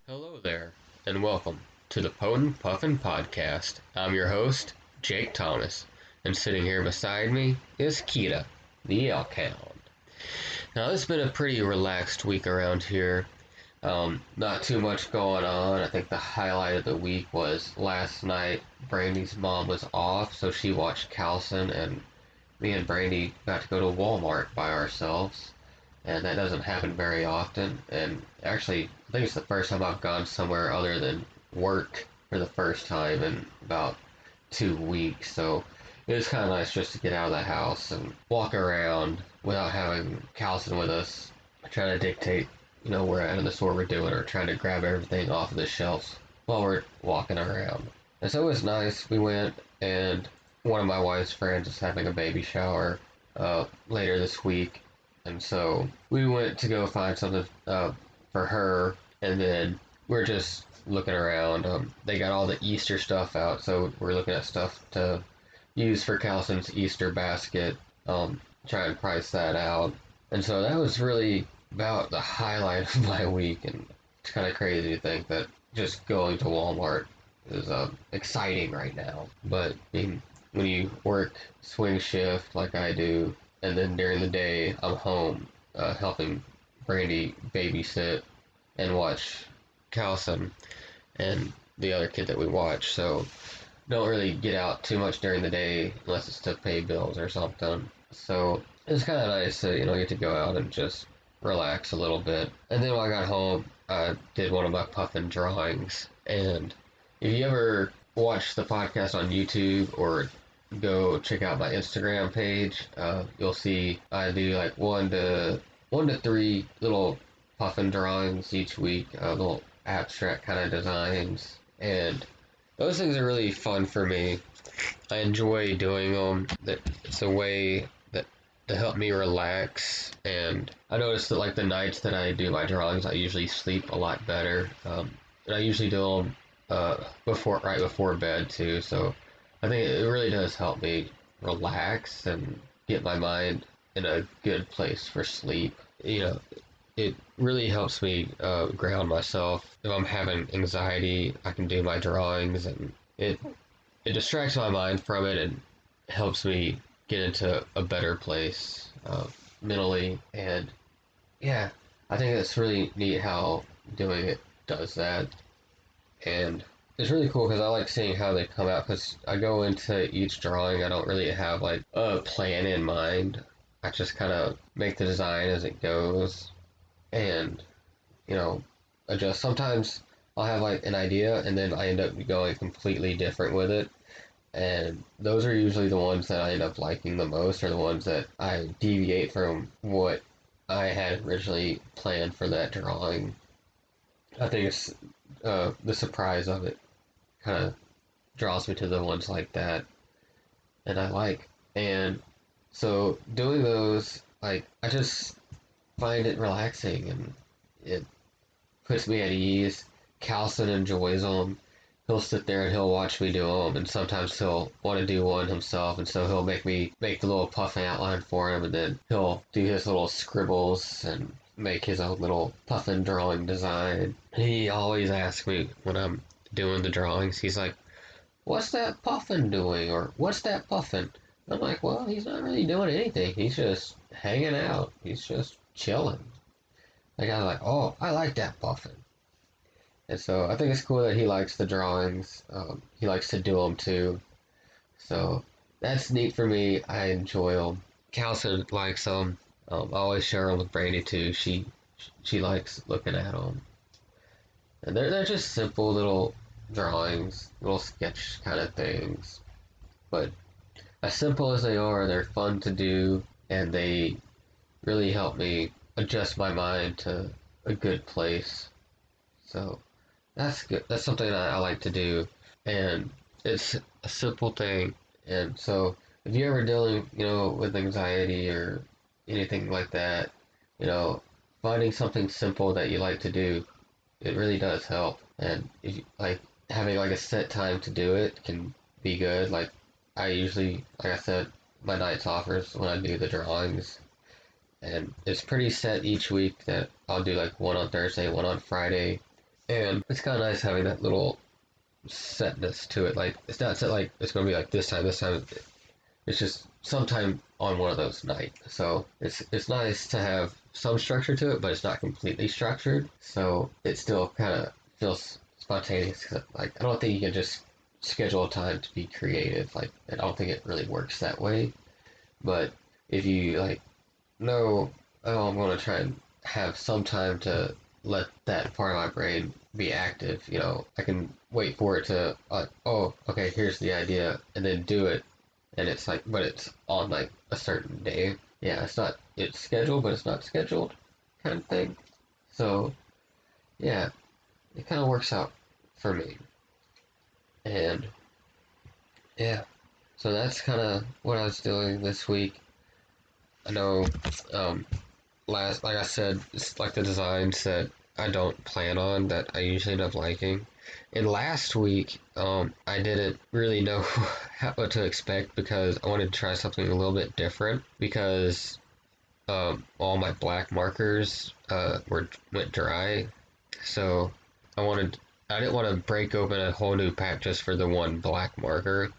Hello there, and welcome to the Potent Puffin Podcast. I'm your host, Jake Thomas, and sitting here beside me is Kita, the elk hound. Now, it's been a pretty relaxed week around here. Not too much going on. I think the highlight of the week was last night. Brandy's mom was off, so she watched Calson, and me and Brandy got to go to Walmart by ourselves. And that doesn't happen very often. And actually, I think it's the first time I've gone somewhere other than work for the first time in about 2 weeks. So it was kind of nice just to get out of the house and walk around without having Calson with us, trying to dictate, where at in the store we're doing, or trying to grab everything off of the shelves while we're walking around. And so it was nice. We went, and one of my wife's friends is having a baby shower later this week. And so we went to go find something for her, and then we're just looking around. They got all the Easter stuff out, so we're looking at stuff to use for Calson's Easter basket, try and price that out. And so that was really about the highlight of my week, and it's kind of crazy to think that just going to Walmart is exciting right now. But when you work swing shift like I do, and then during the day I'm home helping Brandy babysit and watch Calson and the other kid that we watch, so don't really get out too much during the day unless it's to pay bills or something. So it's kind of nice to get to go out and just relax a little bit. And then when I got home, I did one of my puffin drawings. And if you ever watch the podcast on YouTube or go check out my Instagram page, you'll see I do like one to three little puffin drawings each week, little abstract kind of designs, and those things are really fun for me. I enjoy doing them. It's a way to help me relax, and I noticed that like the nights that I do my drawings, I usually sleep a lot better. And I usually do them right before bed too, so I think it really does help me relax and get my mind in a good place for sleep. It really helps me ground myself. If I'm having anxiety, I can do my drawings, and it distracts my mind from it and helps me get into a better place mentally. And yeah, I think it's really neat how doing it does that. And it's really cool because I like seeing how they come out, because I go into each drawing, I don't really have like a plan in mind. I just kind of make the design as it goes and, adjust. Sometimes I'll have like an idea and then I end up going completely different with it. And those are usually the ones that I end up liking the most, or the ones that I deviate from what I had originally planned for that drawing. I think it's the surprise of it kind of draws me to the ones like that, and I like. And so doing those, like, I just find it relaxing, and it puts me at ease. Calson enjoys them. He'll sit there and he'll watch me do them, and sometimes he'll want to do one himself, and so he'll make me make the little puffin outline for him, and then he'll do his little scribbles and make his own little puffin drawing design. He always asks me when I'm doing the drawings, he's like, "What's that puffin doing?" or "What's that puffin?" I'm like, "Well, he's not really doing anything. He's just hanging out. He's just chilling." Like, I was like, "Oh, I like that puffin." And so I think it's cool that he likes the drawings. He likes to do them too. So that's neat for me. I enjoy them. Calson likes them. I always share them with Brandy too. She likes looking at them. And they're just simple little drawings, little sketch kind of things. But as simple as they are, they're fun to do, and they really help me adjust my mind to a good place. So that's good. That's something I like to do, and it's a simple thing. And so if you're ever dealing, with anxiety or anything like that, finding something simple that you like to do, it really does help. And if you, like, having like a set time to do it can be good. Like, I usually, like I said, my nights off is when I do the drawings, and it's pretty set each week that I'll do like one on Thursday, one on Friday, And it's kind of nice having that little setness to it. Like, it's not set like it's going to be like this time. It's just sometime on one of those nights. So it's nice to have some structure to it, but it's not completely structured. So it still kind of feels spontaneous. Like, I don't think you can just schedule a time to be creative. Like, I don't think it really works that way. But if you like know, oh, I'm going to try and have some time to let that part of my brain be active. I can wait for it to, oh, okay, here's the idea, and then do it. And it's like, but it's on like a certain day. Yeah, it's scheduled, but it's not scheduled kind of thing. So, yeah, it kind of works out for me. And, yeah, so that's kind of what I was doing this week. I know, um, like I said, it's like the designs that I don't plan on that I usually end up liking. And last week, I didn't really know what to expect because I wanted to try something a little bit different because all my black markers went dry. So I wanted I didn't want to break open a whole new pack just for the one black marker.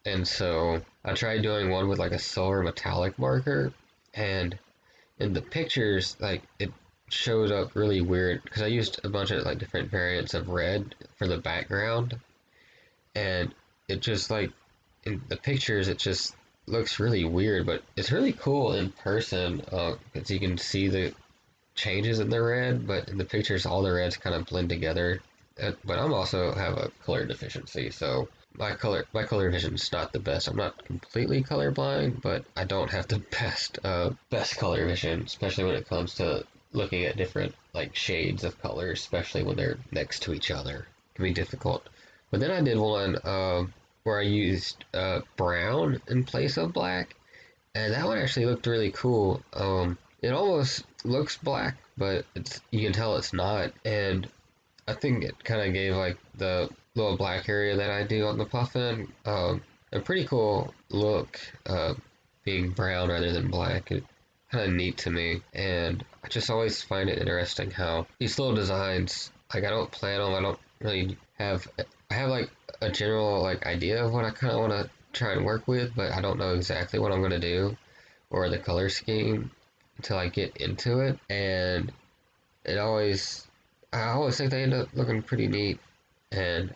And so I tried doing one with like a silver metallic marker, and in the pictures, like it showed up really weird because I used a bunch of like different variants of red for the background, and it just like in the pictures it just looks really weird, but it's really cool in person because you can see the changes in the red, but in the pictures all the reds kind of blend together. But I'm also have a color deficiency, so my color vision is not the best. I'm not completely colorblind, but I don't have the best color vision, especially when it comes to looking at different like shades of colors, especially when they're next to each other. It can be difficult. But then I did one where I used brown in place of black, and that one actually looked really cool. It almost looks black, but you can tell it's not, and I think it kind of gave like the little black area that I do on the puffin a pretty cool look, being brown rather than black. It kind of neat to me, and I just always find it interesting how these little designs, like I don't plan them, I don't really have, I have like a general like idea of what I kind of want to try and work with, but I don't know exactly what I'm going to do or the color scheme until I get into it, and it always I always think they end up looking pretty neat, and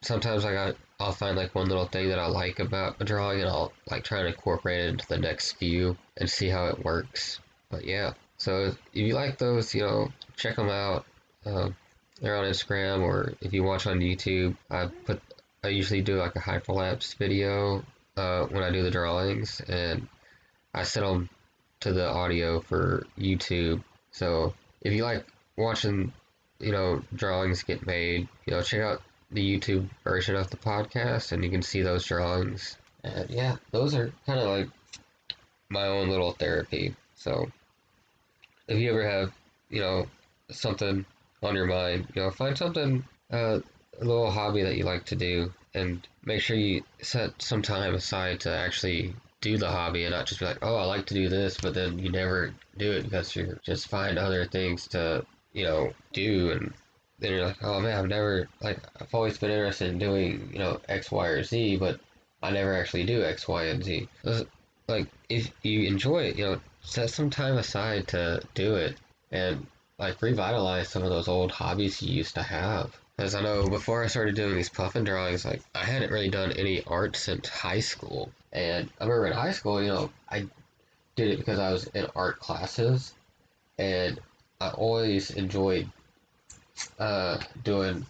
sometimes I'll find like one little thing that I like about a drawing, and I'll like try and incorporate it into the next few and see how it works. But yeah, so if you like those, check them out. Uh, they're on Instagram, or if you watch on YouTube, I usually do like a hyperlapse video when I do the drawings, and I set them to the audio for YouTube. So if you like watching, drawings get made, check out the YouTube version of the podcast and you can see those drawings. And yeah, those are kind of like my own little therapy. So if you ever have, something on your mind, find something, a little hobby that you like to do, and make sure you set some time aside to actually do the hobby and not just be like, oh, I like to do this, but then you never do it because you just find other things to, do, and then you're like, oh man, I've always been interested in doing, X, Y, or Z, but I never actually do X, Y, and Z. Like, if you enjoy it, set some time aside to do it and like revitalize some of those old hobbies you used to have. As I know, before I started doing these puffin drawings, like I hadn't really done any art since high school. And I remember in high school, I did it because I was in art classes, and I always enjoyed doing,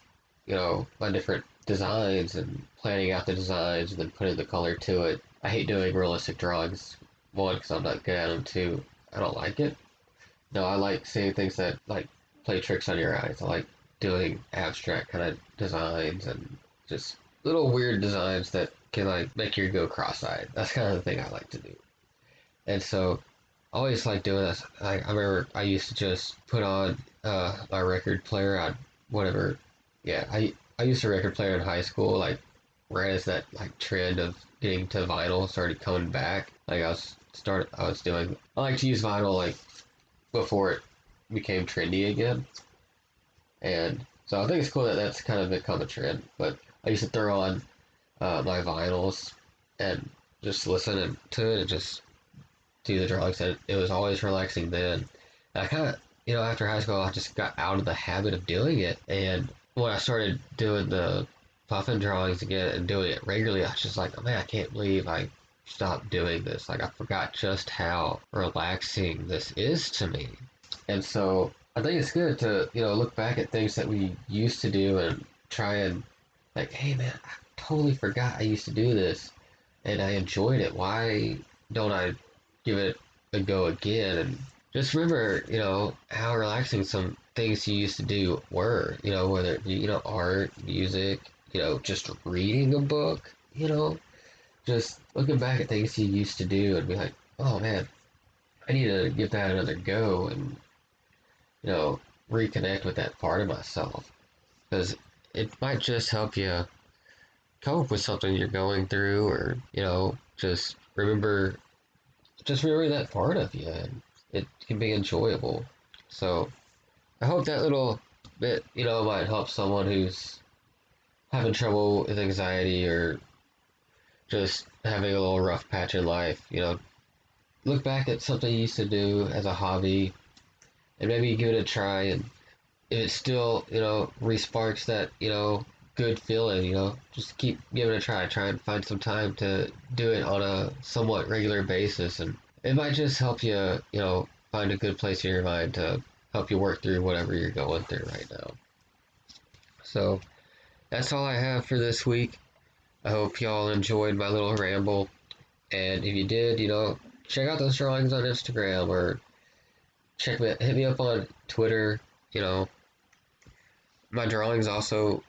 my different designs and planning out the designs and then putting the color to it. I hate doing realistic drawings, one, because I'm not good at them, two, I don't like it. No, I like seeing things that like play tricks on your eyes. I like doing abstract kind of designs and just little weird designs that can like make you go cross-eyed. That's kind of the thing I like to do. And so I always like doing this. I remember I used to just put on my record player on whatever. Yeah, I used a record player in high school, like right as that like trend of getting to vinyl started coming back. Like I like to use vinyl like before it became trendy again. And So I think it's cool that that's kind of become a trend. But I used to throw on my vinyls and just listen to it and just do the drawings. And it was always relaxing then. And I kind of, after high school, I just got out of the habit of doing it. And when I started doing the puffin drawings again and doing it regularly, I was just like, oh man, I can't believe I stopped doing this. Like, I forgot just how relaxing this is to me. And so I think it's good to, look back at things that we used to do and try and, like, hey man, I totally forgot I used to do this and I enjoyed it. Why don't I give it a go again? And just remember, how relaxing some things you used to do were, whether it be, art, music, just reading a book, just looking back at things you used to do and be like, oh man, I need to give that another go and, reconnect with that part of myself. Because it might just help you cope with something you're going through, or, just remember that part of you, and it can be enjoyable. So I hope that little bit, might help someone who's having trouble with anxiety or just having a little rough patch in life. Look back at something you used to do as a hobby and maybe give it a try. And if it still, resparks that, good feeling, just keep giving it a try. Try and find some time to do it on a somewhat regular basis. And it might just help you, find a good place in your mind to help you work through whatever you're going through right now. So that's all I have for this week. I hope y'all enjoyed my little ramble. And if you did, check out those drawings on Instagram or hit me up on Twitter. My drawings also,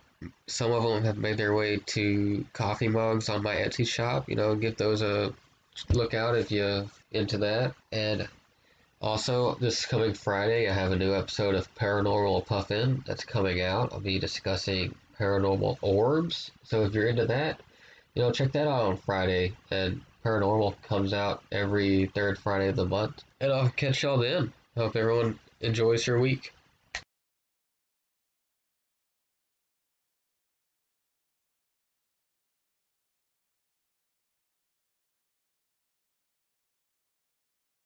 some of them have made their way to coffee mugs on my Etsy shop. Give those a look out if you're into that. And also, this coming Friday, I have a new episode of Paranormal Puffin that's coming out. I'll be discussing paranormal orbs. So if you're into that, check that out on Friday. And Paranormal comes out every third Friday of the month. And I'll catch y'all then. Hope everyone enjoys your week.